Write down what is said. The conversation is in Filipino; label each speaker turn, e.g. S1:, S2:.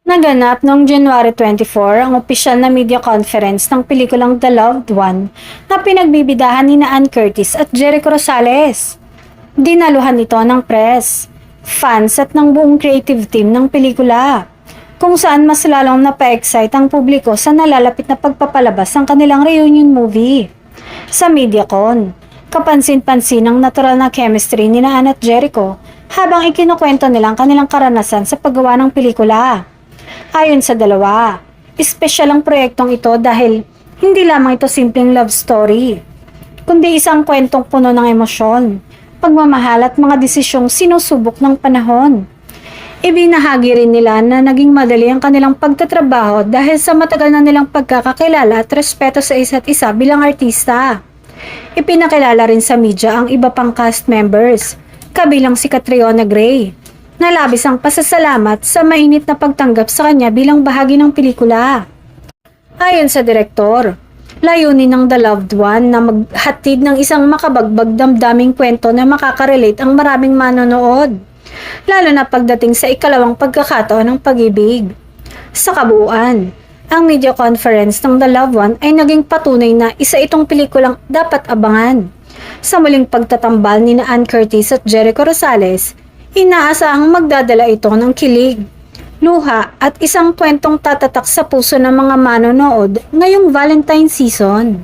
S1: Naganap noong January 24 ang opisyal na media conference ng pelikulang The Loved One na pinagbibidahan ni Ann Curtis at Jericho Rosales. Dinaluhan ito ng press, fans at ng buong creative team ng pelikula, kung saan mas lalong napa-excite ang publiko sa nalalapit na pagpapalabas ng kanilang reunion movie. Sa MediaCon, kapansin-pansin ang natural na chemistry ni Ann at Jericho habang ikinukwento nilang kanilang karanasan sa paggawa ng pelikula. Ayon sa dalawa, espesyal ang proyektong ito dahil hindi lamang ito simpleng love story, kundi isang kwentong puno ng emosyon, pagmamahal at mga desisyong sinusubok ng panahon. Ibinahagi rin nila na naging madali ang kanilang pagtatrabaho dahil sa matagal na nilang pagkakakilala at respeto sa isa't isa bilang artista. Ipinakilala rin sa media ang iba pang cast members, kabilang si Catriona Gray, na labis ang pasasalamat sa mainit na pagtanggap sa kanya bilang bahagi ng pelikula. Ayon sa direktor, layunin ng The Loved One na maghatid ng isang makabagbag damdaming kwento na makakarelate ang maraming manonood, lalo na pagdating sa ikalawang pagkakataon ng pag-ibig. Sa kabuuan, ang media conference ng The Loved One ay naging patunay na isa itong pelikulang dapat abangan. Sa muling pagtatambal ni Ann Curtis at Jericho Rosales, inaasahang magdadala ito ng kilig, luha at isang kwentong tatatak sa puso ng mga manonood ngayong Valentine season.